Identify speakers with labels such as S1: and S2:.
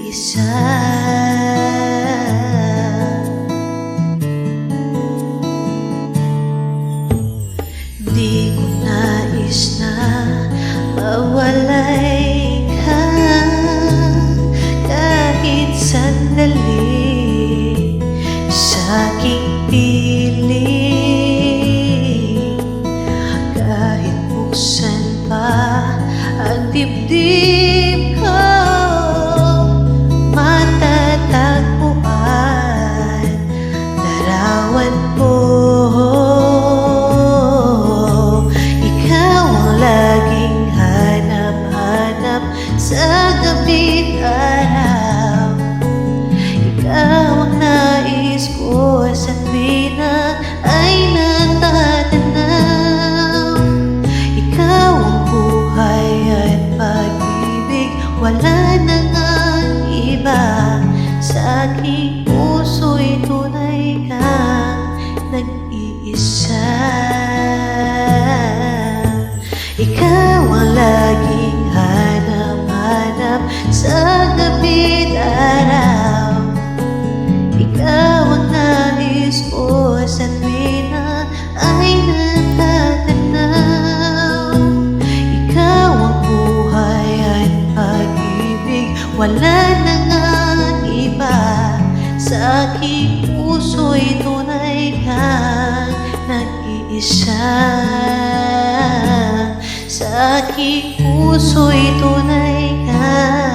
S1: nag-iisa. Di ko nais na mawalay ka kahit sandali sa aking piling. Kahit buksan pa ang dibdib ko, matatagpuan larawan mo. Ikaw ang laging hanap-hanap sa gabi't araw. Ikaw ang nais ko sa tuwina ay natatanaw. Ikaw ang buhay at pag-ibig, wala na ngang iba. Sa aking puso'y tunay kang nag-iisa. Ikaw ang laging hanap-hanap sa gabi't araw. Ikaw ang nais ko sa tuwina ay natatanaw. Ikaw ang buhay at pag-ibig, wala na ngang iba. Sa aking puso'y tunay kang nag-iisa. Sa aking puso'y tunay kang